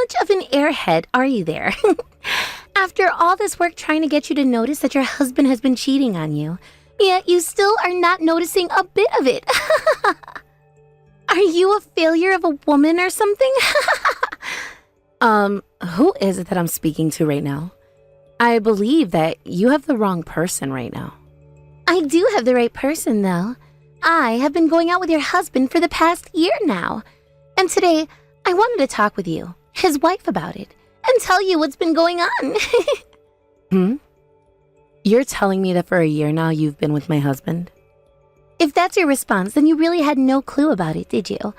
much of an airhead are you there? After all this work trying to get you to notice that your husband has been cheating on you, yet you still are not noticing a bit of it. Are you a failure of a woman or something? Who is it that I'm speaking to right now? I believe that you have the wrong person right now. I do have the right person, though. I have been going out with your husband for the past year now. And today, I wanted to talk with you, his wife, about it, and tell you what's been going on. You're telling me that for a year now you've been with my husband? If that's your response, then you really had no clue about it, did you?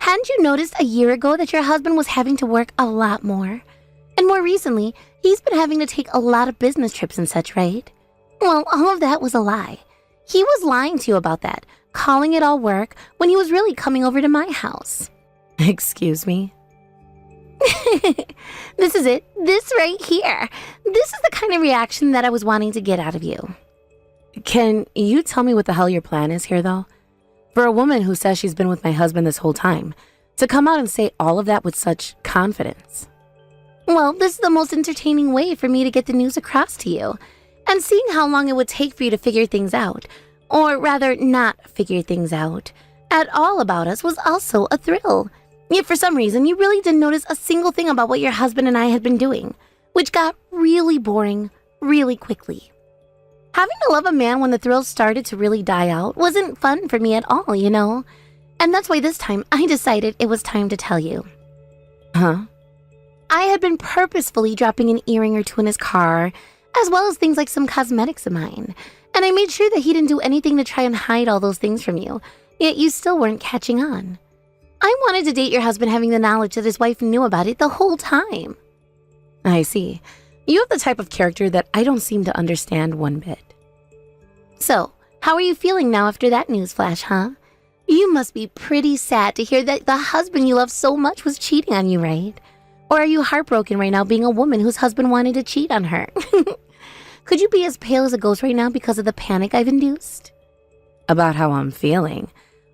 Hadn't you noticed a year ago that your husband was having to work a lot more? And more recently, he's been having to take a lot of business trips and such, right? Well, all of that was a lie. He was lying to you about that, calling it all work when he was really coming over to my house. Excuse me? This is it. This right here. This is the kind of reaction that I was wanting to get out of you. Can you tell me what the hell your plan is here, though? For a woman who says she's been with my husband this whole time, to come out and say all of that with such confidence. Well, this is the most entertaining way for me to get the news across to you. And seeing how long it would take for you to figure things out, or rather not figure things out, at all about us was also a thrill. Yet for some reason, you really didn't notice a single thing about what your husband and I had been doing, which got really boring really quickly. Having to love a man when the thrills started to really die out wasn't fun for me at all, you know? And that's why this time I decided it was time to tell you. Huh? I had been purposefully dropping an earring or two in his car, as well as things like some cosmetics of mine. And I made sure that he didn't do anything to try and hide all those things from you, yet you still weren't catching on. I wanted to date your husband having the knowledge that his wife knew about it the whole time. I see. You have the type of character that I don't seem to understand one bit. So, how are you feeling now after that news flash, huh? You must be pretty sad to hear that the husband you love so much was cheating on you, right? Or are you heartbroken right now being a woman whose husband wanted to cheat on her? Could you be as pale as a ghost right now because of the panic I've induced? About how I'm feeling.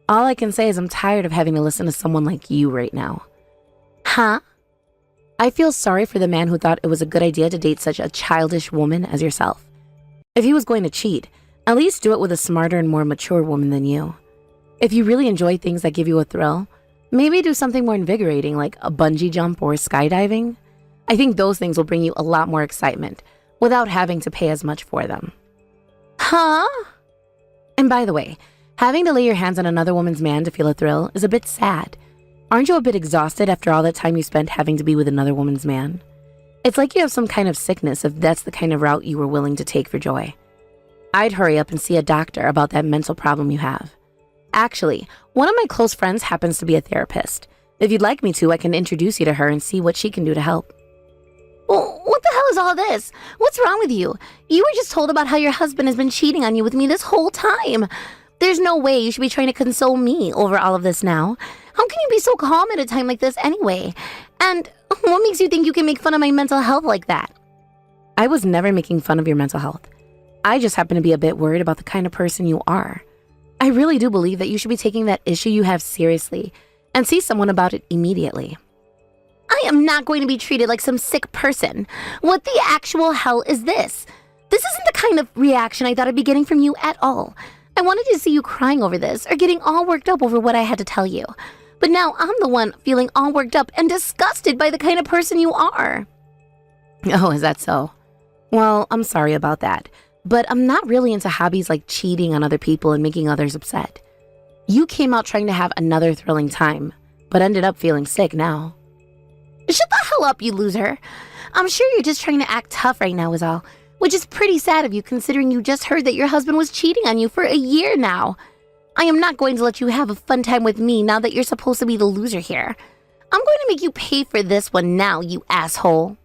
All I can say is I'm tired of having to listen to someone like you right now. Huh? I feel sorry for the man who thought it was a good idea to date such a childish woman as yourself. If he was going to cheat, at least do it with a smarter and more mature woman than you. If you really enjoy things that give you a thrill, maybe do something more invigorating like a bungee jump or skydiving. I think those things will bring you a lot more excitement without having to pay as much for them. Huh? And by the way, having to lay your hands on another woman's man to feel a thrill is a bit sad. Aren't you a bit exhausted after all that time you spent having to be with another woman's man? It's like you have some kind of sickness if that's the kind of route you were willing to take for joy. I'd hurry up and see a doctor about that mental problem you have. Actually, one of my close friends happens to be a therapist. If you'd like me to, I can introduce you to her and see what she can do to help. Well, what the hell is all this? What's wrong with you? You were just told about how your husband has been cheating on you with me this whole time. There's no way you should be trying to console me over all of this now. How can you be so calm at a time like this anyway? And what makes you think you can make fun of my mental health like that? I was never making fun of your mental health. I just happen to be a bit worried about the kind of person you are. I really do believe that you should be taking that issue you have seriously and see someone about it immediately. I am not going to be treated like some sick person. What the actual hell is this? This isn't the kind of reaction I thought I'd be getting from you at all. I wanted to see you crying over this or getting all worked up over what I had to tell you. But now I'm the one feeling all worked up and disgusted by the kind of person you are. Oh, is that so? Well, I'm sorry about that. But I'm not really into hobbies like cheating on other people and making others upset. You came out trying to have another thrilling time, but ended up feeling sick now. Shut the hell up, you loser. I'm sure you're just trying to act tough right now is all, which is pretty sad of you considering you just heard that your husband was cheating on you for a year now. I am not going to let you have a fun time with me now that you're supposed to be the loser here. I'm going to make you pay for this one now, you asshole.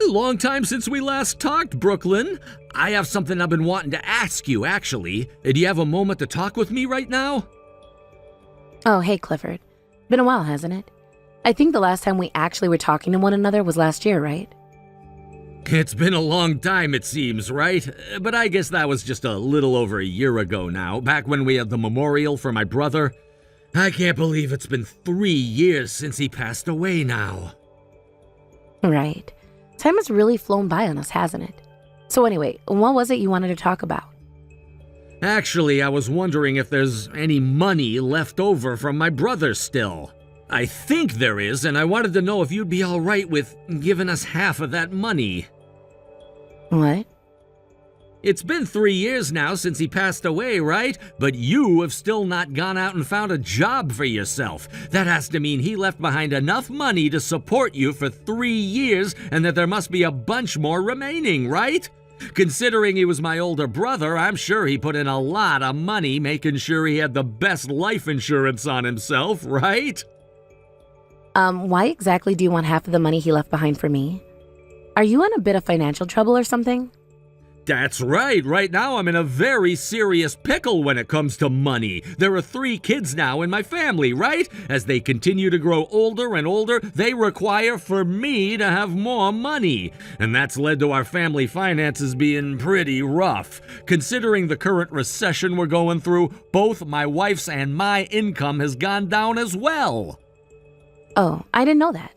Long time since we last talked, Brooklyn. I have something I've been wanting to ask you, actually. Do you have a moment to talk with me right now? Oh, hey, Clifford. Been a while, hasn't it? I think the last time we actually were talking to one another was last year, right? It's been a long time, it seems, right? But I guess that was just a little over a year ago now, back when we had the memorial for my brother. I can't believe it's been 3 years since he passed away now. Right. Time has really flown by on us, hasn't it? So anyway, what was it you wanted to talk about? Actually, I was wondering if there's any money left over from my brother still. I think there is, and I wanted to know if you'd be all right with giving us half of that money. What? It's been 3 years now since he passed away, right? But you have still not gone out and found a job for yourself. That has to mean he left behind enough money to support you for 3 years, and that there must be a bunch more remaining, right? Considering he was my older brother, I'm sure he put in a lot of money making sure he had the best life insurance on himself, right? Why exactly do you want half of the money he left behind for me? Are you in a bit of financial trouble or something? That's right. Right now I'm in a very serious pickle when it comes to money. There are 3 kids now in my family, right? As they continue to grow older and older, they require for me to have more money. And that's led to our family finances being pretty rough. Considering the current recession we're going through, both my wife's and my income has gone down as well. Oh, I didn't know that.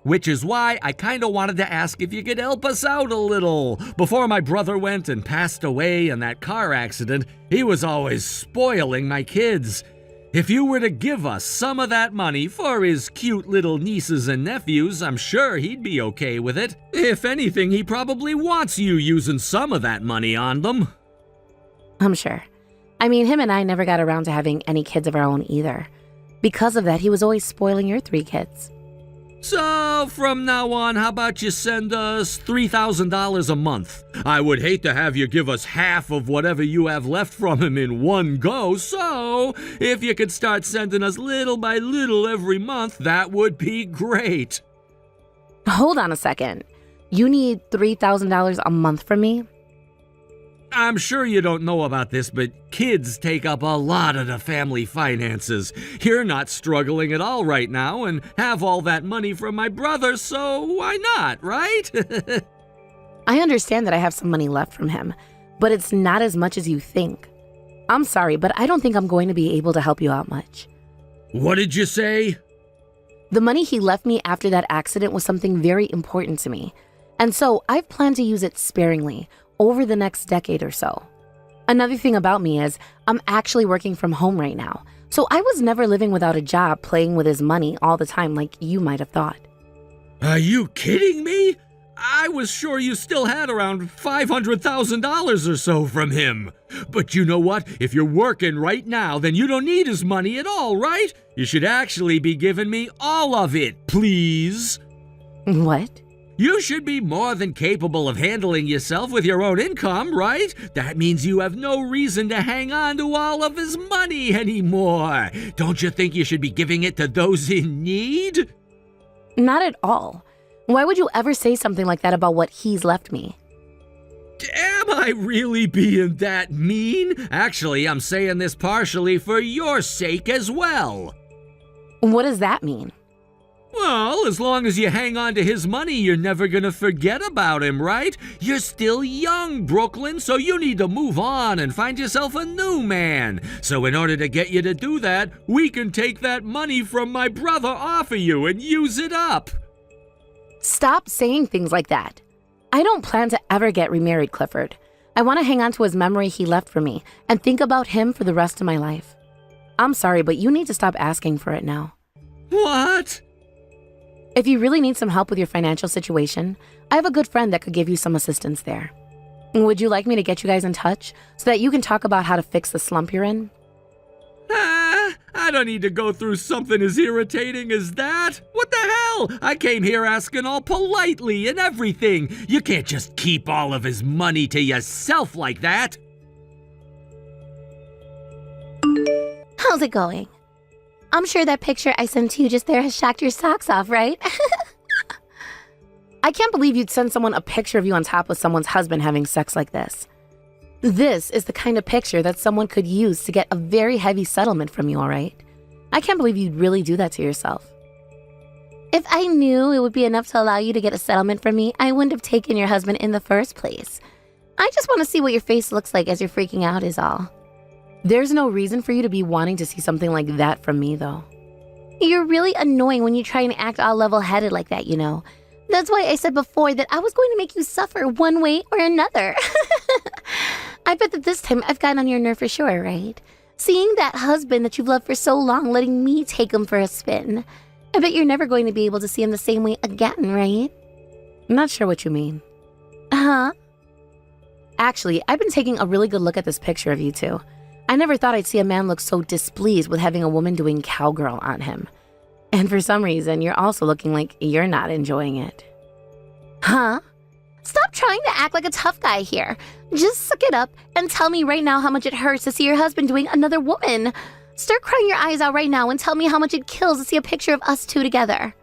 Which is why I kinda wanted to ask if you could help us out a little. Before my brother went and passed away in that car accident, he was always spoiling my kids. If you were to give us some of that money for his cute little nieces and nephews, I'm sure he'd be okay with it. If anything, he probably wants you using some of that money on them. I'm sure. I mean, him and I never got around to having any kids of our own either. Because of that, he was always spoiling your 3 kids. So, from now on, how about you send us $3,000 a month? I would hate to have you give us half of whatever you have left from him in one go, so if you could start sending us little by little every month, that would be great. Hold on a second. You need $3,000 a month from me? I'm sure you don't know about this, but kids take up a lot of the family finances. You're not struggling at all right now and have all that money from my brother, so why not, right? I understand that I have some money left from him, but it's not as much as you think. I'm sorry, but I don't think I'm going to be able to help you out much. What did you say? The money he left me after that accident was something very important to me, and so I've planned to use it sparingly over the next decade or so. Another thing about me is I'm actually working from home right now, so I was never living without a job playing with his money all the time like you might have thought. Are you kidding me? I was sure you still had around $500,000 or so from him. But you know what? If you're working right now, then you don't need his money at all, right? You should actually be giving me all of it, please. What? You should be more than capable of handling yourself with your own income, right? That means you have no reason to hang on to all of his money anymore. Don't you think you should be giving it to those in need? Not at all. Why would you ever say something like that about what he's left me? Am I really being that mean? Actually, I'm saying this partially for your sake as well. What does that mean? Well, as long as you hang on to his money, you're never gonna forget about him, right? You're still young, Brooklyn, so you need to move on and find yourself a new man. So in order to get you to do that, we can take that money from my brother off of you and use it up. Stop saying things like that. I don't plan to ever get remarried, Clifford. I want to hang on to his memory he left for me and think about him for the rest of my life. I'm sorry, but you need to stop asking for it now. What? If you really need some help with your financial situation, I have a good friend that could give you some assistance there. Would you like me to get you guys in touch so that you can talk about how to fix the slump you're in? I don't need to go through something as irritating as that. What the hell? I came here asking all politely and everything. You can't just keep all of his money to yourself like that. How's it going? I'm sure that picture I sent to you just there has shocked your socks off, right? I can't believe you'd send someone a picture of you on top of someone's husband having sex like this. This is the kind of picture that someone could use to get a very heavy settlement from you, all right? I can't believe you'd really do that to yourself. If I knew it would be enough to allow you to get a settlement from me, I wouldn't have taken your husband in the first place. I just want to see what your face looks like as you're freaking out is all. There's no reason for you to be wanting to see something like that from me, though. You're really annoying when you try and act all level-headed like that, you know. That's why I said before that I was going to make you suffer one way or another. I bet that this time I've gotten on your nerve for sure, right? Seeing that husband that you've loved for so long letting me take him for a spin. I bet you're never going to be able to see him the same way again, right? I'm not sure what you mean. Huh? Actually, I've been taking a really good look at this picture of you two. I never thought I'd see a man look so displeased with having a woman doing cowgirl on him. And for some reason, you're also looking like you're not enjoying it. Huh? Stop trying to act like a tough guy here. Just suck it up and tell me right now how much it hurts to see your husband doing another woman. Start crying your eyes out right now and tell me how much it kills to see a picture of us two together.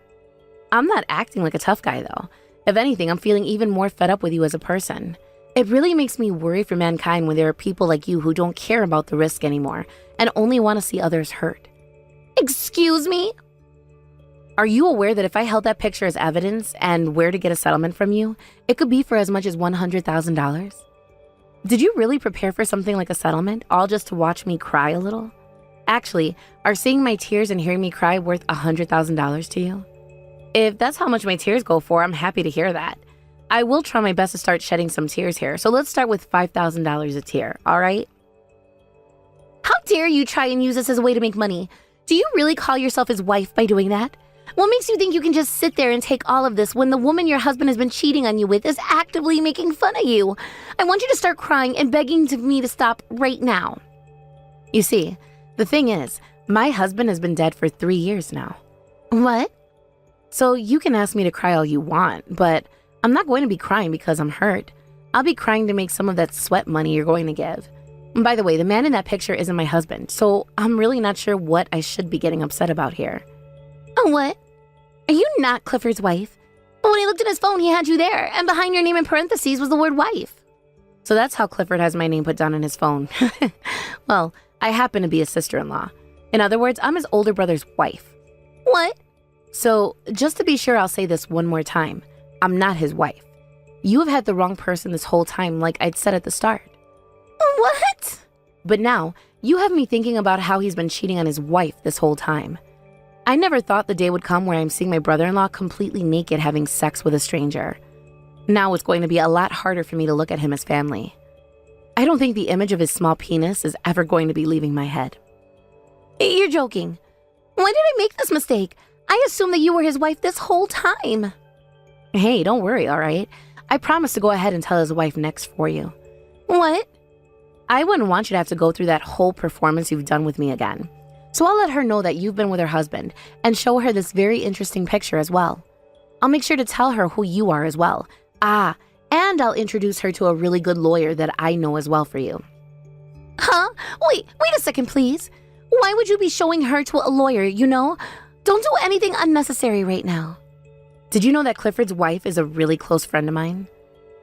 I'm not acting like a tough guy, though. If anything, I'm feeling even more fed up with you as a person. It really makes me worry for mankind when there are people like you who don't care about the risk anymore and only want to see others hurt. Excuse me? Are you aware that if I held that picture as evidence and where to get a settlement from you, it could be for as much as $100,000? Did you really prepare for something like a settlement, all just to watch me cry a little? Actually, are seeing my tears and hearing me cry worth $100,000 to you? If that's how much my tears go for, I'm happy to hear that. I will try my best to start shedding some tears here, so let's start with $5,000 a tear, all right? How dare you try and use this as a way to make money? Do you really call yourself his wife by doing that? What makes you think you can just sit there and take all of this when the woman your husband has been cheating on you with is actively making fun of you? I want you to start crying and begging me to stop right now. You see, the thing is, my husband has been dead for 3 years now. What? So you can ask me to cry all you want, but I'm not going to be crying because I'm hurt. I'll be crying to make some of that sweat money you're going to give. And by the way, the man in that picture isn't my husband, so I'm really not sure what I should be getting upset about here. Oh, what? Are you not Clifford's wife? But when he looked at his phone, he had you there, and behind your name in parentheses was the word wife. So that's how Clifford has my name put down in his phone. Well, I happen to be his sister-in-law. In other words, I'm his older brother's wife. What? So, just to be sure, I'll say this one more time. I'm not his wife. You have had the wrong person this whole time, like I'd said at the start. What? But now, you have me thinking about how he's been cheating on his wife this whole time. I never thought the day would come where I'm seeing my brother-in-law completely naked having sex with a stranger. Now it's going to be a lot harder for me to look at him as family. I don't think the image of his small penis is ever going to be leaving my head. You're joking. Why did I make this mistake? I assumed that you were his wife this whole time. Hey, don't worry, all right? I promise to go ahead and tell his wife next for you. What? I wouldn't want you to have to go through that whole performance you've done with me again. So I'll let her know that you've been with her husband and show her this very interesting picture as well. I'll make sure to tell her who you are as well. And I'll introduce her to a really good lawyer that I know as well for you. Huh? Wait a second, please. Why would you be showing her to a lawyer, you know? Don't do anything unnecessary right now. Did you know that Clifford's wife is a really close friend of mine?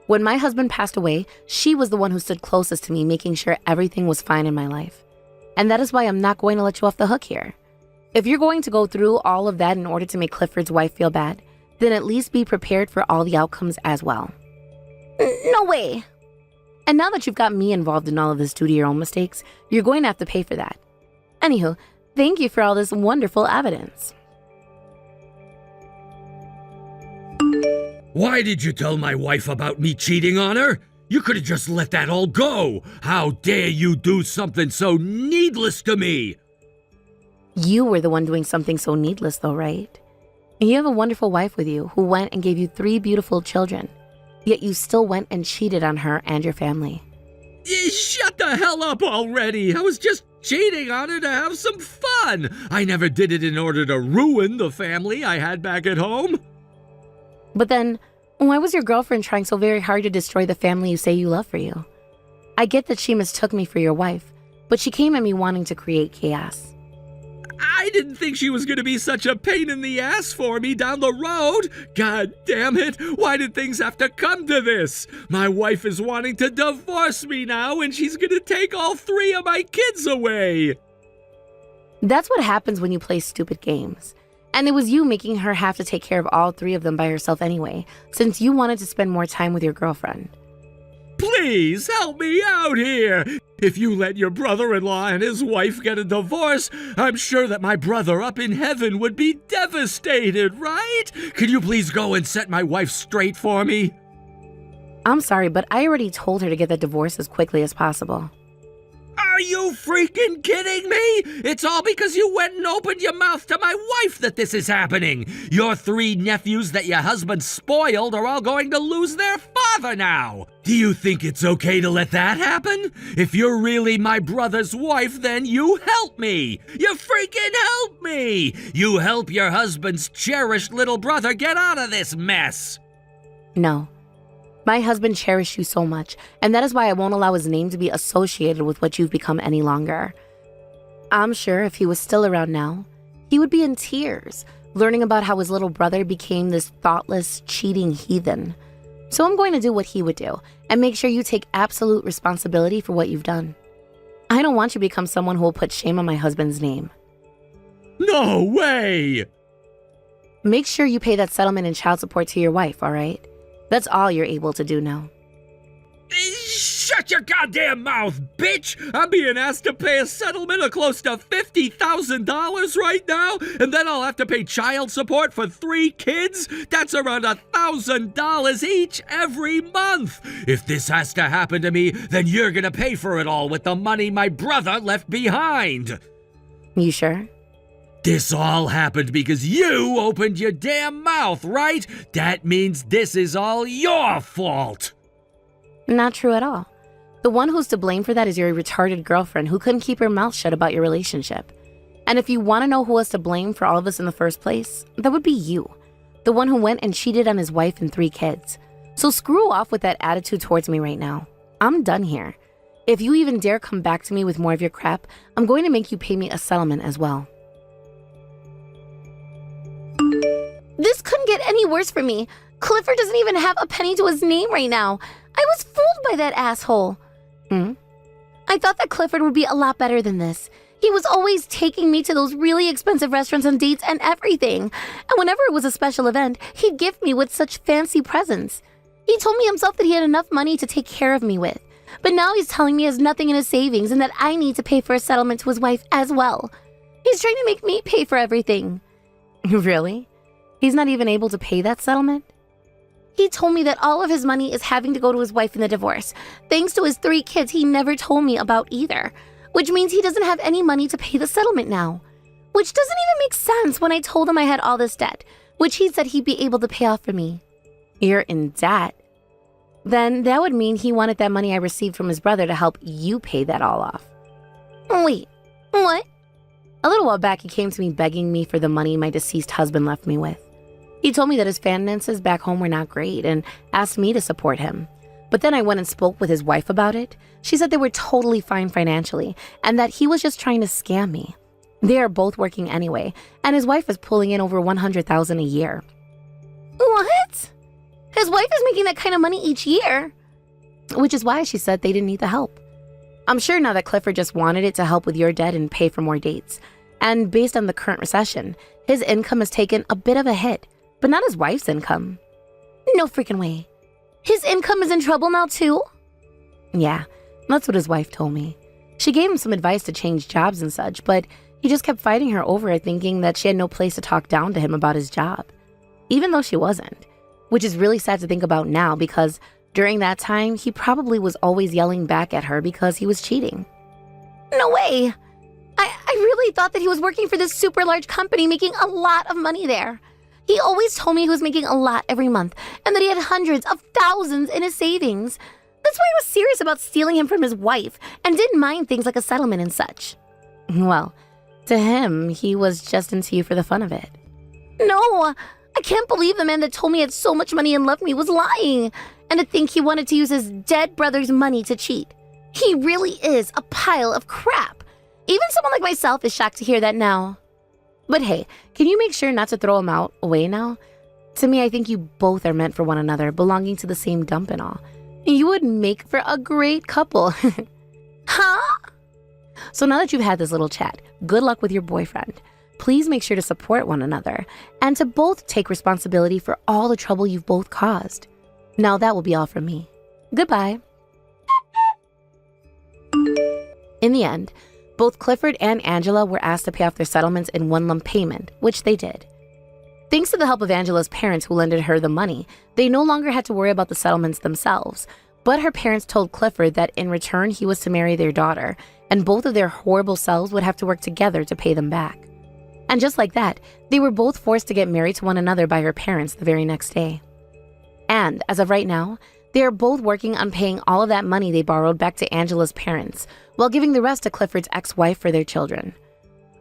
When my husband passed away, she was the one who stood closest to me, making sure everything was fine in my life. And that is why I'm not going to let you off the hook here. If you're going to go through all of that in order to make Clifford's wife feel bad, then at least be prepared for all the outcomes as well. No way. And now that you've got me involved in all of this due to your own mistakes, you're going to have to pay for that. Anywho, thank you for all this wonderful evidence. Why did you tell my wife about me cheating on her? You could have just let that all go. How dare you do something so needless to me? You were the one doing something so needless though, right? You have a wonderful wife with you who went and gave you 3 beautiful children, yet you still went and cheated on her and your family. Shut the hell up already. I was just cheating on her to have some fun. I never did it in order to ruin the family I had back at home. But then, why was your girlfriend trying so very hard to destroy the family you say you love for you? I get that she mistook me for your wife, but she came at me wanting to create chaos. I didn't think she was going to be such a pain in the ass for me down the road. God damn it. Why did things have to come to this? My wife is wanting to divorce me now, and she's going to take all 3 of my kids away. That's what happens when you play stupid games. And it was you making her have to take care of all 3 of them by herself anyway, since you wanted to spend more time with your girlfriend. Please help me out here. If you let your brother-in-law and his wife get a divorce, I'm sure that my brother up in heaven would be devastated, right? Can you please go and set my wife straight for me? I'm sorry, but I already told her to get the divorce as quickly as possible. Are you freaking kidding me? It's all because you went and opened your mouth to my wife that this is happening. Your 3 nephews that your husband spoiled are all going to lose their father now. Do you think it's okay to let that happen? If you're really my brother's wife, then you help me. You freaking help me. You help your husband's cherished little brother get out of this mess. No. My husband cherished you so much, and that is why I won't allow his name to be associated with what you've become any longer. I'm sure if he was still around now, he would be in tears, learning about how his little brother became this thoughtless, cheating heathen. So I'm going to do what he would do, and make sure you take absolute responsibility for what you've done. I don't want you to become someone who will put shame on my husband's name. No way! Make sure you pay that settlement and child support to your wife, all right? That's all you're able to do now. Shut your goddamn mouth, bitch! I'm being asked to pay a settlement of close to $50,000 right now, and then I'll have to pay child support for 3 kids? That's around $1,000 each every month! If this has to happen to me, then you're gonna pay for it all with the money my brother left behind! You sure? This all happened because you opened your damn mouth, right? That means this is all your fault! Not true at all. The one who's to blame for that is your retarded girlfriend who couldn't keep her mouth shut about your relationship. And if you want to know who was to blame for all of this in the first place, that would be you. The one who went and cheated on his wife and 3 kids. So screw off with that attitude towards me right now. I'm done here. If you even dare come back to me with more of your crap, I'm going to make you pay me a settlement as well. This couldn't get any worse for me. Clifford doesn't even have a penny to his name right now. I was fooled by that asshole. I thought that Clifford would be a lot better than this. He was always taking me to those really expensive restaurants and dates and everything. And whenever it was a special event, he'd gift me with such fancy presents. He told me himself that he had enough money to take care of me with. But now he's telling me he has nothing in his savings and that I need to pay for a settlement to his wife as well. He's trying to make me pay for everything. Really? He's not even able to pay that settlement? He told me that all of his money is having to go to his wife in the divorce, thanks to his 3 kids he never told me about either, which means he doesn't have any money to pay the settlement now. Which doesn't even make sense when I told him I had all this debt, which he said he'd be able to pay off for me. You're in debt? Then that would mean he wanted that money I received from his brother to help you pay that all off. Wait, what? A little while back, he came to me begging me for the money my deceased husband left me with. He told me that his finances back home were not great and asked me to support him. But then I went and spoke with his wife about it. She said they were totally fine financially and that he was just trying to scam me. They are both working anyway, and his wife is pulling in over $100,000 a year. What? His wife is making that kind of money each year. Which is why she said they didn't need the help. I'm sure now that Clifford just wanted it to help with your debt and pay for more dates. And based on the current recession, his income has taken a bit of a hit, but not his wife's income. No freaking way. His income is in trouble now too? Yeah, that's what his wife told me. She gave him some advice to change jobs and such, but he just kept fighting her over it, thinking that she had no place to talk down to him about his job. Even though she wasn't. Which is really sad to think about now because during that time, he probably was always yelling back at her because he was cheating. No way! I really thought that he was working for this super large company making a lot of money there. He always told me he was making a lot every month and that he had hundreds of thousands in his savings. That's why I was serious about stealing him from his wife and didn't mind things like a settlement and such. Well, to him, he was just into you for the fun of it. No, I can't believe the man that told me he had so much money and loved me was lying. And to think he wanted to use his dead brother's money to cheat. He really is a pile of crap. Even someone like myself is shocked to hear that now. But hey, can you make sure not to throw him away now? To me, I think you both are meant for one another, belonging to the same dump and all. You would make for a great couple. Huh? So now that you've had this little chat, good luck with your boyfriend. Please make sure to support one another and to both take responsibility for all the trouble you've both caused. Now that will be all from me. Goodbye. In the end, both Clifford and Angela were asked to pay off their settlements in one lump payment, which they did. Thanks to the help of Angela's parents who lended her the money, they no longer had to worry about the settlements themselves, but her parents told Clifford that in return he was to marry their daughter, and both of their horrible selves would have to work together to pay them back. And just like that, they were both forced to get married to one another by her parents the very next day. And as of right now, they are both working on paying all of that money they borrowed back to Angela's parents, while giving the rest to Clifford's ex-wife for their children.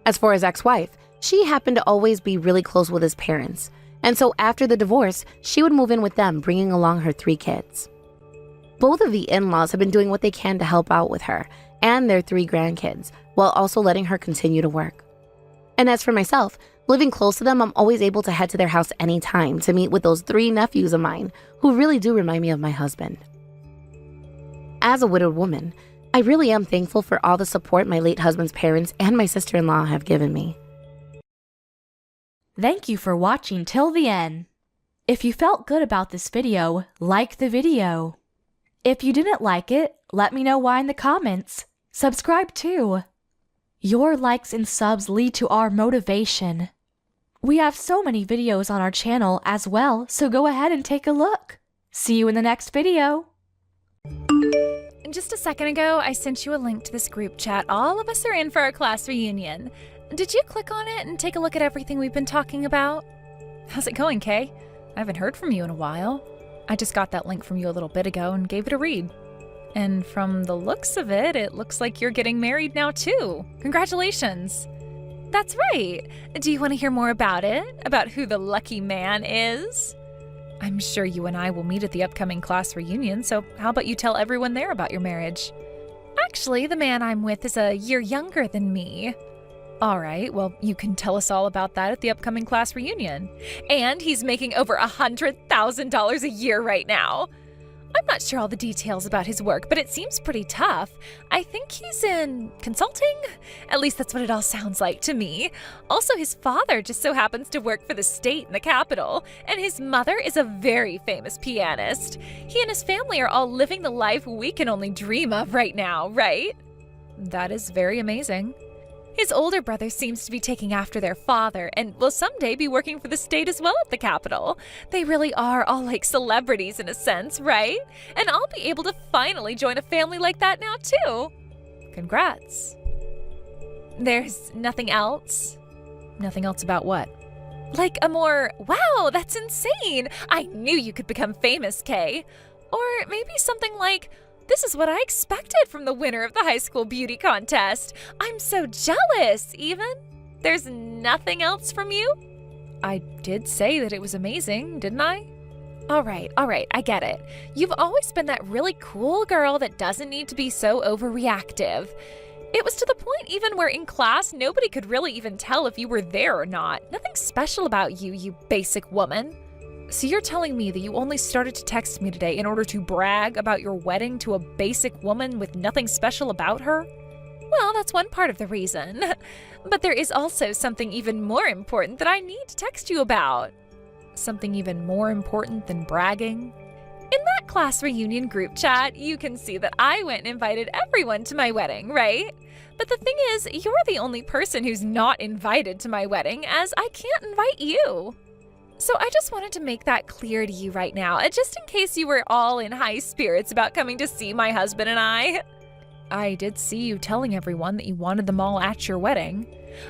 As for his ex-wife, she happened to always be really close with his parents, and so after the divorce, she would move in with them, bringing along her 3 kids. Both of the in-laws have been doing what they can to help out with her and their 3 grandkids, while also letting her continue to work. And as for myself, living close to them, I'm always able to head to their house anytime to meet with those 3 nephews of mine, who really do remind me of my husband. As a widowed woman, I really am thankful for all the support my late husband's parents and my sister-in-law have given me. Thank you for watching till the end. If you felt good about this video, like the video. If you didn't like it, let me know why in the comments. Subscribe too. Your likes and subs lead to our motivation. We have so many videos on our channel as well, so go ahead and take a look. See you in the next video. Just a second ago, I sent you a link to this group chat. All of us are in for our class reunion. Did you click on it and take a look at everything we've been talking about? How's it going, Kay? I haven't heard from you in a while. I just got that link from you a little bit ago and gave it a read. And from the looks of it, it looks like you're getting married now too. Congratulations. That's right. Do you want to hear more about it? About who the lucky man is? I'm sure you and I will meet at the upcoming class reunion, so how about you tell everyone there about your marriage? Actually, the man I'm with is a year younger than me. All right, well, you can tell us all about that at the upcoming class reunion. And he's making over $100,000 a year right now. I'm not sure all the details about his work, but it seems pretty tough. I think he's in consulting? At least that's what it all sounds like to me. Also, his father just so happens to work for the state in the capital, and his mother is a very famous pianist. He and his family are all living the life we can only dream of right now, right? That is very amazing. His older brother seems to be taking after their father and will someday be working for the state as well at the capital. They really are all like celebrities in a sense, right? And I'll be able to finally join a family like that now too. Congrats. There's nothing else? Nothing else about what? Like a more, wow, that's insane. I knew you could become famous, Kay. Or maybe something like, this is what I expected from the winner of the high school beauty contest. I'm so jealous, even. There's nothing else from you? I did say that it was amazing, didn't I? All right, I get it. You've always been that really cool girl that doesn't need to be so overreactive. It was to the point even where in class, nobody could really even tell if you were there or not. Nothing special about you, you basic woman. So you're telling me that you only started to text me today in order to brag about your wedding to a basic woman with nothing special about her? Well, that's one part of the reason. But there is also something even more important that I need to text you about. Something even more important than bragging. In that class reunion group chat, you can see that I went and invited everyone to my wedding, right? But the thing is, you're the only person who's not invited to my wedding, as I can't invite you. So I just wanted to make that clear to you right now, just in case you were all in high spirits about coming to see my husband and I. I did see you telling everyone that you wanted them all at your wedding.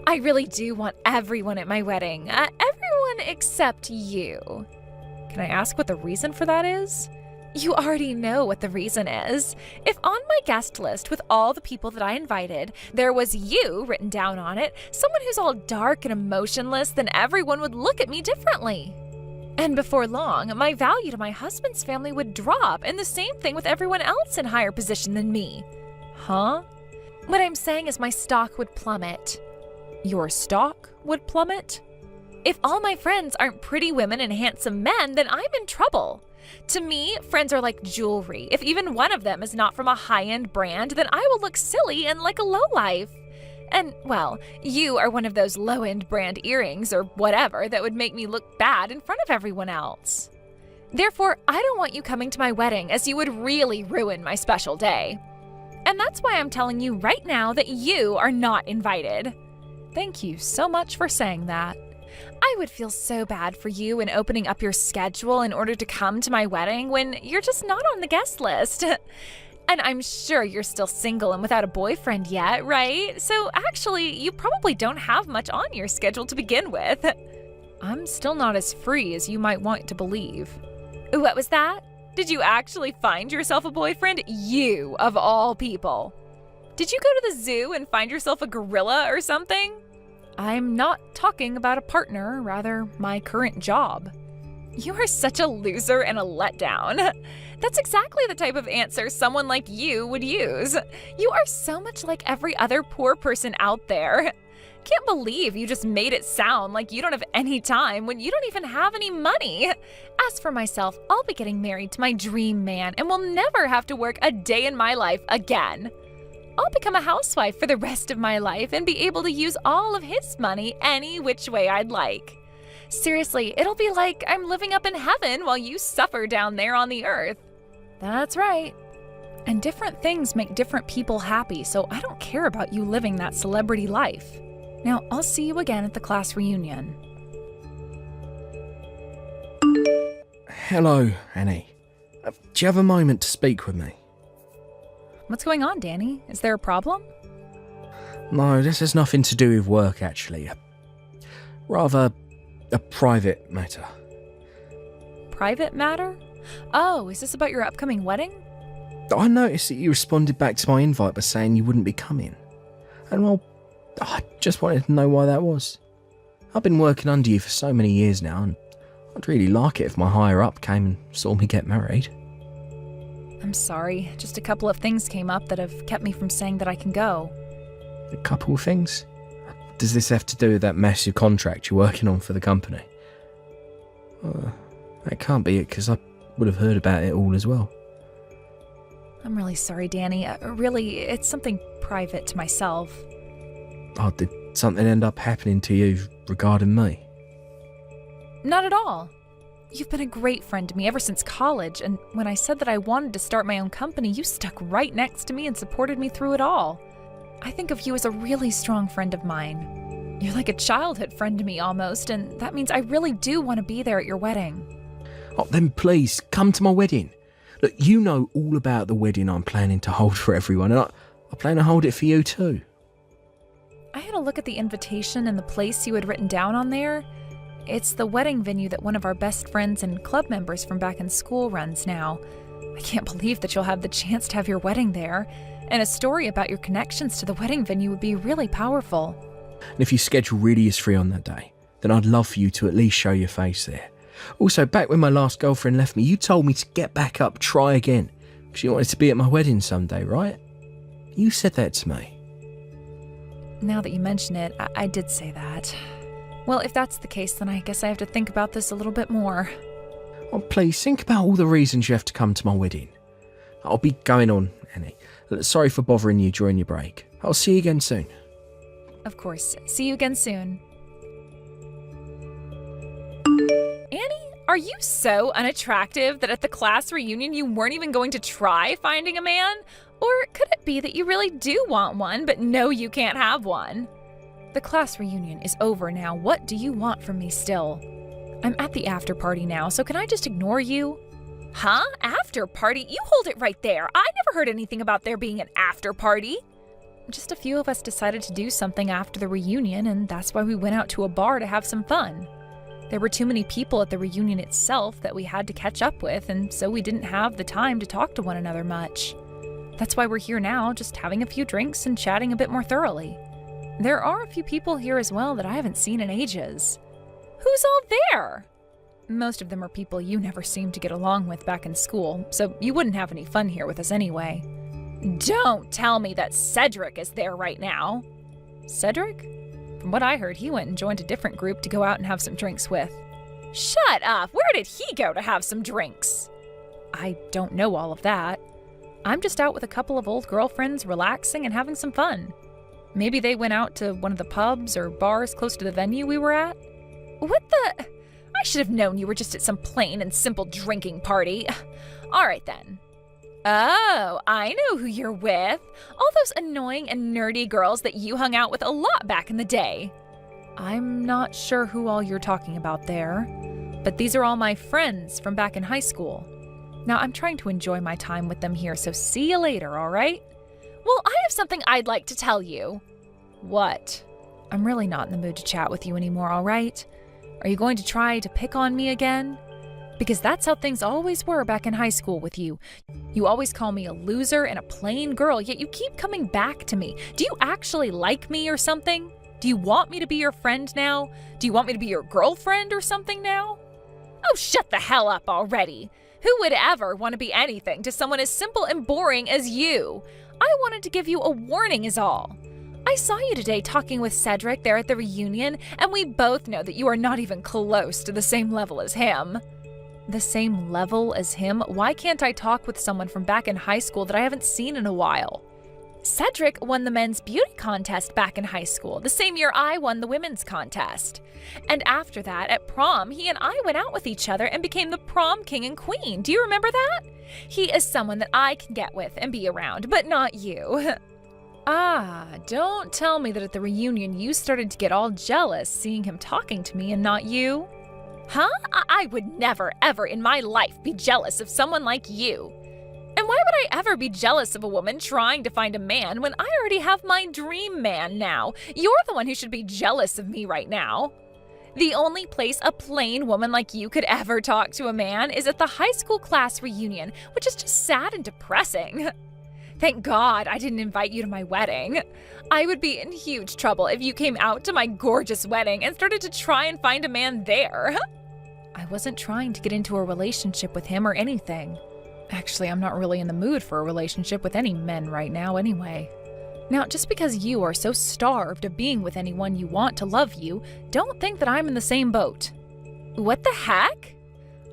I really do want everyone at my wedding. Everyone except you. Can I ask what the reason for that is? You already know what the reason is. If on my guest list with all the people that I invited, there was you written down on it, someone who's all dark and emotionless, then everyone would look at me differently. And before long, my value to my husband's family would drop, and the same thing with everyone else in higher position than me. Huh? What I'm saying is my stock would plummet. Your stock would plummet? If all my friends aren't pretty women and handsome men, then I'm in trouble. To me, friends are like jewelry. If even one of them is not from a high-end brand, then I will look silly and like a lowlife. And, well, you are one of those low-end brand earrings or whatever that would make me look bad in front of everyone else. Therefore, I don't want you coming to my wedding, as you would really ruin my special day. And that's why I'm telling you right now that you are not invited. Thank you so much for saying that. I would feel so bad for you in opening up your schedule in order to come to my wedding when you're just not on the guest list. And I'm sure you're still single and without a boyfriend yet, right? So actually, you probably don't have much on your schedule to begin with. I'm still not as free as you might want to believe. What was that? Did you actually find yourself a boyfriend? You, of all people. Did you go to the zoo and find yourself a gorilla or something? I'm not talking about a partner, rather my current job. You are such a loser and a letdown. That's exactly the type of answer someone like you would use. You are so much like every other poor person out there. Can't believe you just made it sound like you don't have any time when you don't even have any money. As for myself, I'll be getting married to my dream man and will never have to work a day in my life again. I'll become a housewife for the rest of my life and be able to use all of his money any which way I'd like. Seriously, it'll be like I'm living up in heaven while you suffer down there on the earth. That's right. And different things make different people happy, so I don't care about you living that celebrity life. Now, I'll see you again at the class reunion. Hello, Annie. Do you have a moment to speak with me? What's going on, Danny? Is there a problem? No, this has nothing to do with work, actually. Rather, a private matter. Private matter? Oh, is this about your upcoming wedding? I noticed that you responded back to my invite by saying you wouldn't be coming. And well, I just wanted to know why that was. I've been working under you for so many years now, and I'd really like it if my higher up came and saw me get married. I'm sorry, just a couple of things came up that have kept me from saying that I can go. A couple of things? Does this have to do with that massive contract you're working on for the company? That can't be it, because I would have heard about it all as well. I'm really sorry, Danny. Really, it's something private to myself. Oh, did something end up happening to you regarding me? Not at all. You've been a great friend to me ever since college, and when I said that I wanted to start my own company, you stuck right next to me and supported me through it all. I think of you as a really strong friend of mine. You're like a childhood friend to me almost, and that means I really do want to be there at your wedding. Oh, then please, come to my wedding. Look, you know all about the wedding I'm planning to hold for everyone, and I plan to hold it for you too. I had a look at the invitation and the place you had written down on there. It's the wedding venue that one of our best friends and club members from back in school runs now. I can't believe that you'll have the chance to have your wedding there, and a story about your connections to the wedding venue would be really powerful. And if your schedule really is free on that day, then I'd love for you to at least show your face there. Also, back when my last girlfriend left me, you told me to get back up, try again, because you wanted to be at my wedding someday, right? You said that to me. Now that you mention it, I did say that. Well, if that's the case, then I guess I have to think about this a little bit more. Oh, please, think about all the reasons you have to come to my wedding. I'll be going on, Annie. Sorry for bothering you during your break. I'll see you again soon. Of course. See you again soon. Annie, are you so unattractive that at the class reunion you weren't even going to try finding a man? Or could it be that you really do want one, but know you can't have one? The class reunion is over now. What do you want from me still? I'm at the after party now, so can I just ignore you? Huh? After party? You hold it right there. I never heard anything about there being an after party. Just a few of us decided to do something after the reunion, and that's why we went out to a bar to have some fun. There were too many people at the reunion itself that we had to catch up with, and so we didn't have the time to talk to one another much. That's why we're here now, just having a few drinks and chatting a bit more thoroughly. There are a few people here as well that I haven't seen in ages. Who's all there? Most of them are people you never seemed to get along with back in school, so you wouldn't have any fun here with us anyway. Don't tell me that Cedric is there right now. Cedric? From what I heard, he went and joined a different group to go out and have some drinks with. Shut up! Where did he go to have some drinks? I don't know all of that. I'm just out with a couple of old girlfriends relaxing and having some fun. Maybe they went out to one of the pubs or bars close to the venue we were at. What the? I should have known you were just at some plain and simple drinking party. All right then. Oh, I know who you're with. All those annoying and nerdy girls that you hung out with a lot back in the day. I'm not sure who all you're talking about there, but these are all my friends from back in high school. Now, I'm trying to enjoy my time with them here, so see you later, all right? Well, I have something I'd like to tell you. What? I'm really not in the mood to chat with you anymore, all right? Are you going to try to pick on me again? Because that's how things always were back in high school with you. You always call me a loser and a plain girl, yet you keep coming back to me. Do you actually like me or something? Do you want me to be your friend now? Do you want me to be your girlfriend or something now? Oh, shut the hell up already. Who would ever want to be anything to someone as simple and boring as you? I wanted to give you a warning is all. I saw you today talking with Cedric there at the reunion, and we both know that you are not even close to the same level as him. The same level as him? Why can't I talk with someone from back in high school that I haven't seen in a while? Cedric won the men's beauty contest back in high school, the same year I won the women's contest. And after that, at prom, he and I went out with each other and became the prom king and queen. Do you remember that? He is someone that I can get with and be around, but not you. Ah, don't tell me that at the reunion you started to get all jealous seeing him talking to me and not you. Huh? I would never, ever in my life be jealous of someone like you. And why would I ever be jealous of a woman trying to find a man when I already have my dream man now? You're the one who should be jealous of me right now. The only place a plain woman like you could ever talk to a man is at the high school class reunion, which is just sad and depressing. Thank God I didn't invite you to my wedding. I would be in huge trouble if you came out to my gorgeous wedding and started to try and find a man there. I wasn't trying to get into a relationship with him or anything. Actually, I'm not really in the mood for a relationship with any men right now anyway. Now, just because you are so starved of being with anyone you want to love you, don't think that I'm in the same boat. What the heck?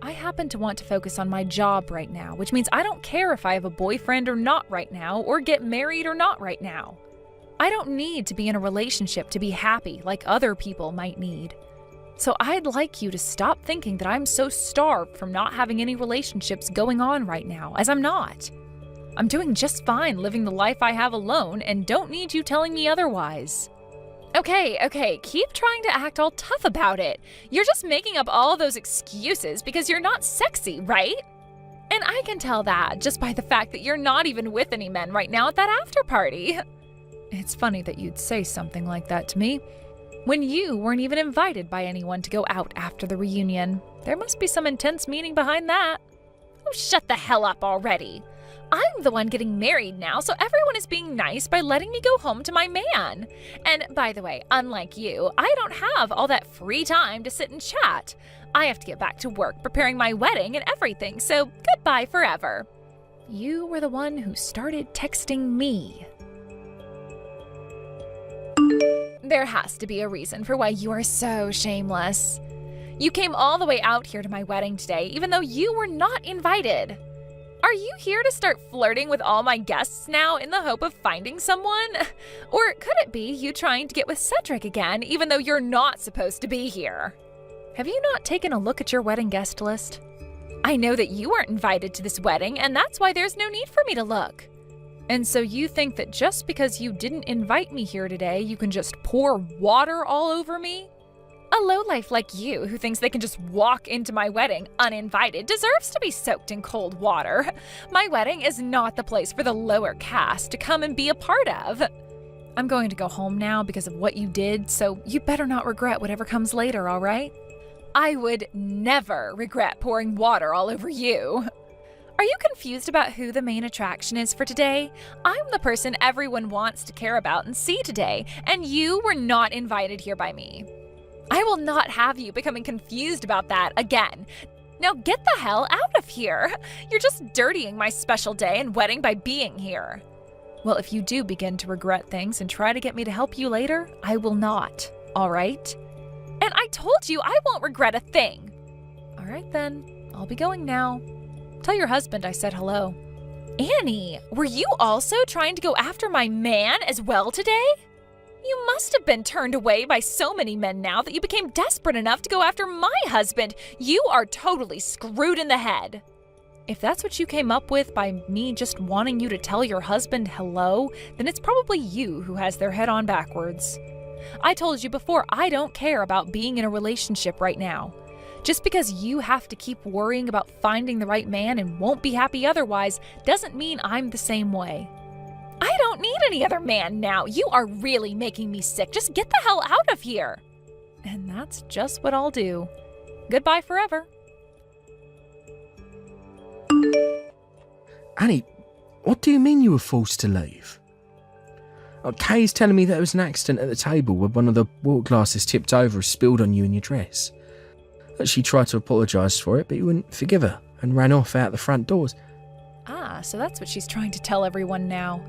I happen to want to focus on my job right now, which means I don't care if I have a boyfriend or not right now, or get married or not right now. I don't need to be in a relationship to be happy like other people might need. So I'd like you to stop thinking that I'm so starved from not having any relationships going on right now, as I'm not. I'm doing just fine living the life I have alone and don't need you telling me otherwise. Okay, keep trying to act all tough about it. You're just making up all those excuses because you're not sexy, right? And I can tell that just by the fact that you're not even with any men right now at that after party. It's funny that you'd say something like that to me, when you weren't even invited by anyone to go out after the reunion. There must be some intense meaning behind that. Oh, shut the hell up already. I'm the one getting married now, so everyone is being nice by letting me go home to my man. And by the way, unlike you, I don't have all that free time to sit and chat. I have to get back to work preparing my wedding and everything, so goodbye forever. You were the one who started texting me. There has to be a reason for why you are so shameless. You came all the way out here to my wedding today, even though you were not invited. Are you here to start flirting with all my guests now in the hope of finding someone? Or could it be you trying to get with Cedric again, even though you're not supposed to be here? Have you not taken a look at your wedding guest list? I know that you weren't invited to this wedding, and that's why there's no need for me to look. And so you think that just because you didn't invite me here today, you can just pour water all over me? A lowlife like you, who thinks they can just walk into my wedding uninvited, deserves to be soaked in cold water. My wedding is not the place for the lower caste to come and be a part of. I'm going to go home now because of what you did, so you better not regret whatever comes later, all right? I would never regret pouring water all over you. Are you confused about who the main attraction is for today? I'm the person everyone wants to care about and see today, and you were not invited here by me. I will not have you becoming confused about that again. Now get the hell out of here. You're just dirtying my special day and wedding by being here. Well, if you do begin to regret things and try to get me to help you later, I will not, all right? And I told you I won't regret a thing. All right then, I'll be going now. Tell your husband I said hello. Annie, were you also trying to go after my man as well today? You must have been turned away by so many men now that you became desperate enough to go after my husband. You are totally screwed in the head. If that's what you came up with by me just wanting you to tell your husband hello, then it's probably you who has their head on backwards. I told you before, I don't care about being in a relationship right now. Just because you have to keep worrying about finding the right man and won't be happy otherwise doesn't mean I'm the same way. I don't need any other man now. You are really making me sick. Just get the hell out of here. And that's just what I'll do. Goodbye forever. Annie, what do you mean you were forced to leave? Kay's telling me that there was an accident at the table where one of the water glasses tipped over and spilled on you and your dress. That she tried to apologise for it, but you wouldn't forgive her and ran off out the front doors. Ah, so that's what she's trying to tell everyone now.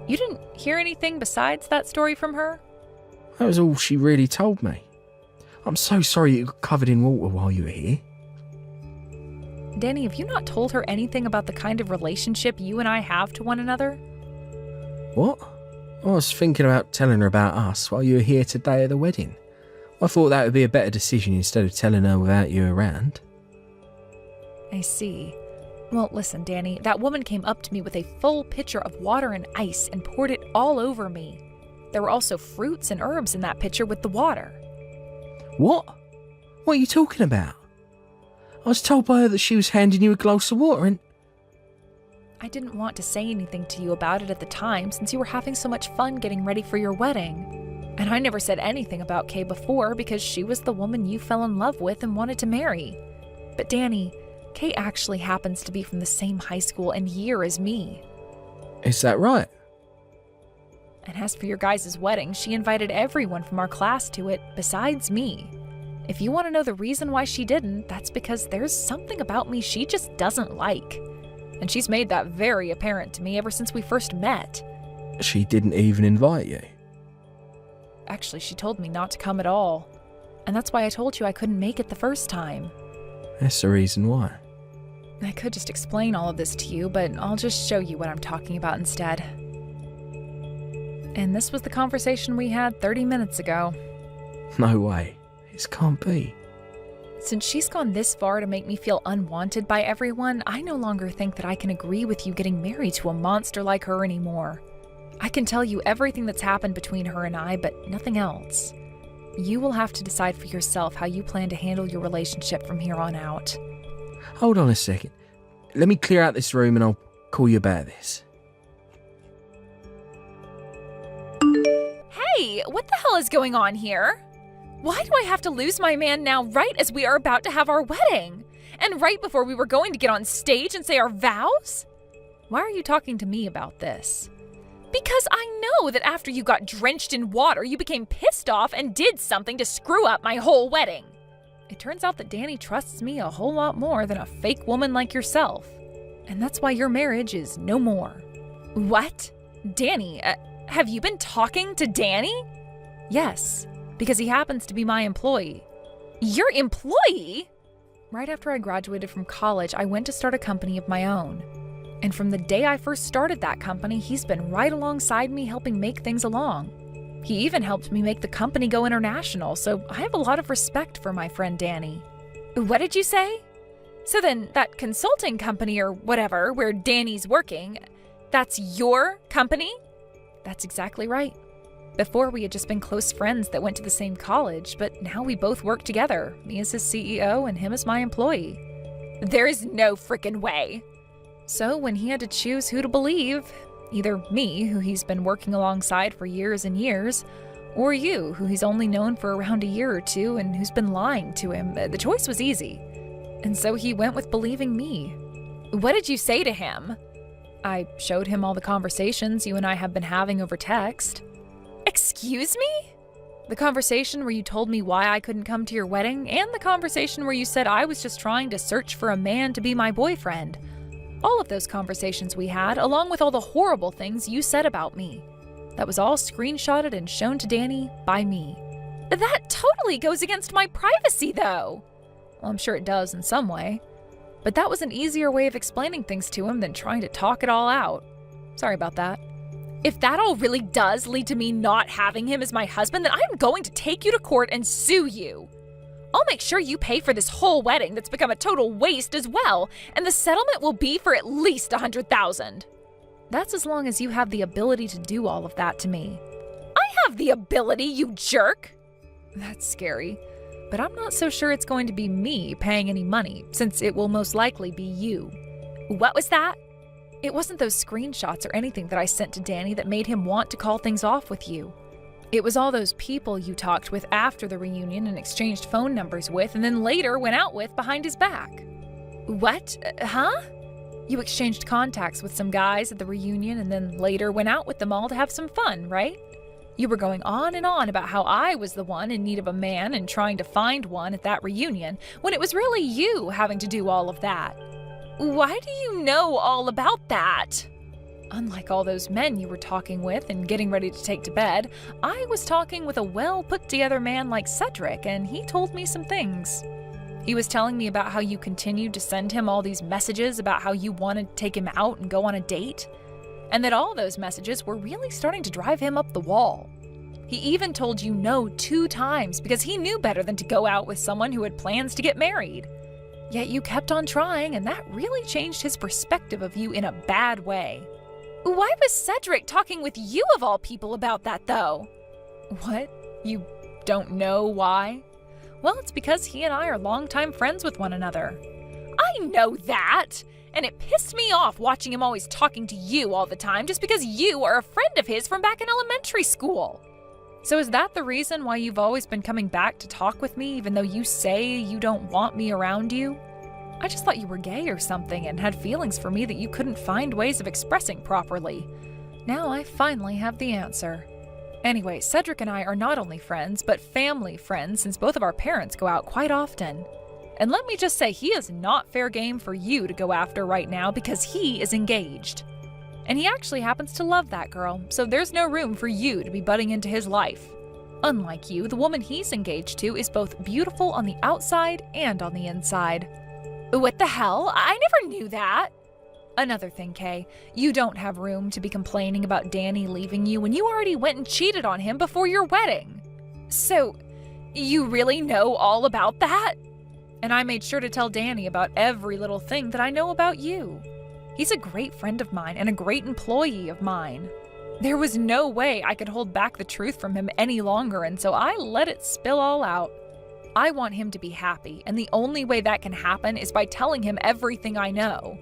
You didn't hear anything besides that story from her? That was all she really told me. I'm so sorry you got covered in water while you were here. Danny, have you not told her anything about the kind of relationship you and I have to one another? What? I was thinking about telling her about us while you were here today at the wedding. I thought that would be a better decision instead of telling her without you around. I see. Well, listen, Danny, that woman came up to me with a full pitcher of water and ice and poured it all over me. There were also fruits and herbs in that pitcher with the water. What? What are you talking about? I was told by her that she was handing you a glass of water and... I didn't want to say anything to you about it at the time since you were having so much fun getting ready for your wedding. And I never said anything about Kay before because she was the woman you fell in love with and wanted to marry. But Danny, Kay actually happens to be from the same high school and year as me. Is that right? And as for your guys' wedding, she invited everyone from our class to it besides me. If you want to know the reason why she didn't, that's because there's something about me she just doesn't like. And she's made that very apparent to me ever since we first met. She didn't even invite you. Actually, she told me not to come at all. And that's why I told you I couldn't make it the first time. That's the reason why. I could just explain all of this to you, but I'll just show you what I'm talking about instead. And this was the conversation we had 30 minutes ago. No way. This can't be. Since she's gone this far to make me feel unwanted by everyone, I no longer think that I can agree with you getting married to a monster like her anymore. I can tell you everything that's happened between her and I, but nothing else. You will have to decide for yourself how you plan to handle your relationship from here on out. Hold on a second. Let me clear out this room and I'll call you about this. Hey, what the hell is going on here? Why do I have to lose my man now right as we are about to have our wedding? And right before we were going to get on stage and say our vows? Why are you talking to me about this? Because I know that after you got drenched in water, you became pissed off and did something to screw up my whole wedding. It turns out that Danny trusts me a whole lot more than a fake woman like yourself. And that's why your marriage is no more. What? Danny, have you been talking to Danny? Yes, because he happens to be my employee. Your employee? Right after I graduated from college, I went to start a company of my own. And from the day I first started that company, he's been right alongside me helping make things along. He even helped me make the company go international, so I have a lot of respect for my friend Danny. What did you say? So then, that consulting company or whatever, where Danny's working, that's your company? That's exactly right. Before, we had just been close friends that went to the same college, but now we both work together, me as his CEO and him as my employee. There is no frickin' way. So when he had to choose who to believe, either me, who he's been working alongside for years and years, or you, who he's only known for around a year or two and who's been lying to him, the choice was easy. And so he went with believing me. What did you say to him? I showed him all the conversations you and I have been having over text. Excuse me? The conversation where you told me why I couldn't come to your wedding, and the conversation where you said I was just trying to search for a man to be my boyfriend. All of those conversations we had, along with all the horrible things you said about me. That was all screenshotted and shown to Danny by me. That totally goes against my privacy, though. Well, I'm sure it does in some way. But that was an easier way of explaining things to him than trying to talk it all out. Sorry about that. If that all really does lead to me not having him as my husband, then I'm going to take you to court and sue you. I'll make sure you pay for this whole wedding that's become a total waste as well, and the settlement will be for at least $100,000. That's as long as you have the ability to do all of that to me. I have the ability, you jerk! That's scary, but I'm not so sure it's going to be me paying any money, since it will most likely be you. What was that? It wasn't those screenshots or anything that I sent to Danny that made him want to call things off with you. It was all those people you talked with after the reunion and exchanged phone numbers with and then later went out with behind his back. What? Huh? You exchanged contacts with some guys at the reunion and then later went out with them all to have some fun, right? You were going on and on about how I was the one in need of a man and trying to find one at that reunion when it was really you having to do all of that. Why do you know all about that? Unlike all those men you were talking with and getting ready to take to bed, I was talking with a well-put-together man like Cedric, and he told me some things. He was telling me about how you continued to send him all these messages about how you wanted to take him out and go on a date, and that all those messages were really starting to drive him up the wall. He even told you no 2 times because he knew better than to go out with someone who had plans to get married. Yet you kept on trying, and that really changed his perspective of you in a bad way. Why was Cedric talking with you of all people about that, though? What? You don't know why? Well, it's because he and I are longtime friends with one another. I know that! And it pissed me off watching him always talking to you all the time just because you are a friend of his from back in elementary school. So is that the reason why you've always been coming back to talk with me even though you say you don't want me around you? I just thought you were gay or something and had feelings for me that you couldn't find ways of expressing properly. Now I finally have the answer. Anyway, Cedric and I are not only friends, but family friends since both of our parents go out quite often. And let me just say, he is not fair game for you to go after right now because he is engaged. And he actually happens to love that girl, so there's no room for you to be butting into his life. Unlike you, the woman he's engaged to is both beautiful on the outside and on the inside. What the hell? I never knew that. Another thing, Kay, you don't have room to be complaining about Danny leaving you when you already went and cheated on him before your wedding. So, you really know all about that? And I made sure to tell Danny about every little thing that I know about you. He's a great friend of mine and a great employee of mine. There was no way I could hold back the truth from him any longer, and so I let it spill all out. I want him to be happy, and the only way that can happen is by telling him everything I know.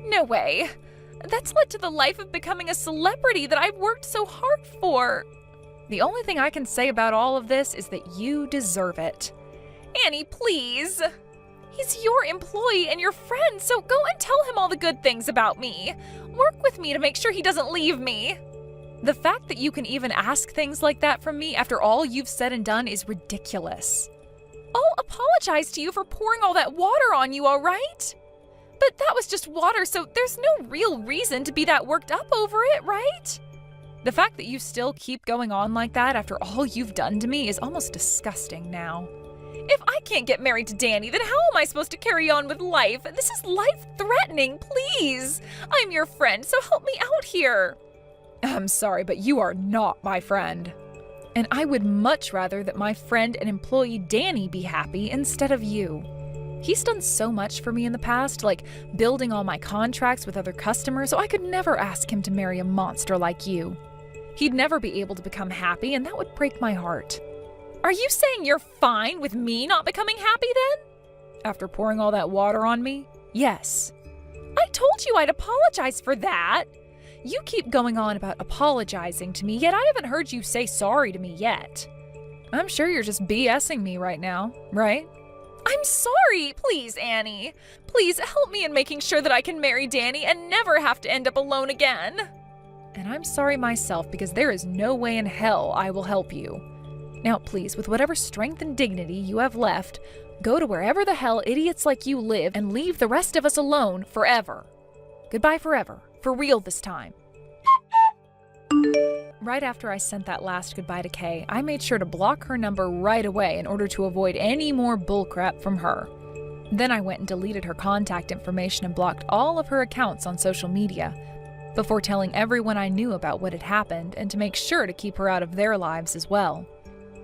No way. That's led to the life of becoming a celebrity that I've worked so hard for. The only thing I can say about all of this is that you deserve it. Annie, please. He's your employee and your friend, so go and tell him all the good things about me. Work with me to make sure he doesn't leave me. The fact that you can even ask things like that from me after all you've said and done is ridiculous. I'll apologize to you for pouring all that water on you, all right? But that was just water, so there's no real reason to be that worked up over it, right? The fact that you still keep going on like that after all you've done to me is almost disgusting now. If I can't get married to Danny, then how am I supposed to carry on with life? This is life-threatening, please. I'm your friend, so help me out here. I'm sorry, but you are not my friend. And I would much rather that my friend and employee Danny be happy instead of you. He's done so much for me in the past, like building all my contracts with other customers, so I could never ask him to marry a monster like you. He'd never be able to become happy, and that would break my heart. Are you saying you're fine with me not becoming happy then? After pouring all that water on me? Yes. I told you I'd apologize for that. You keep going on about apologizing to me, yet I haven't heard you say sorry to me yet. I'm sure you're just BSing me right now, right? I'm sorry! Please, Annie. Please help me in making sure that I can marry Danny and never have to end up alone again. And I'm sorry myself because there is no way in hell I will help you. Now, please, with whatever strength and dignity you have left, go to wherever the hell idiots like you live and leave the rest of us alone forever. Goodbye forever. For real this time. Right after I sent that last goodbye to Kay, I made sure to block her number right away in order to avoid any more bullcrap from her. Then I went and deleted her contact information and blocked all of her accounts on social media, before telling everyone I knew about what had happened and to make sure to keep her out of their lives as well.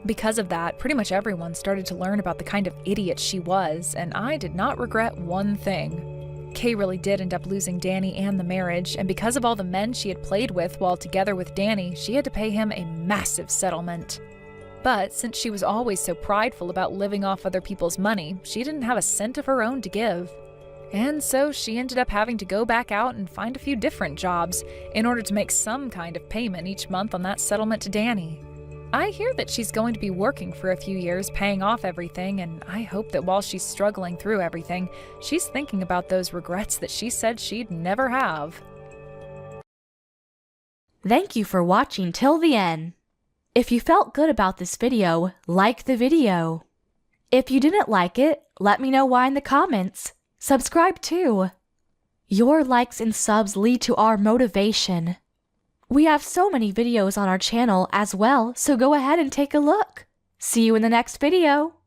Because of that, pretty much everyone started to learn about the kind of idiot she was, and I did not regret one thing. Kay really did end up losing Danny and the marriage, and because of all the men she had played with while together with Danny, she had to pay him a massive settlement. But since she was always so prideful about living off other people's money, she didn't have a cent of her own to give. And so she ended up having to go back out and find a few different jobs in order to make some kind of payment each month on that settlement to Danny. I hear that she's going to be working for a few years paying off everything, and I hope that while she's struggling through everything, she's thinking about those regrets that she said she'd never have. Thank you for watching till the end. If you felt good about this video, like the video. If you didn't like it, let me know why in the comments. Subscribe too. Your likes and subs lead to our motivation. We have so many videos on our channel as well, so go ahead and take a look. See you in the next video.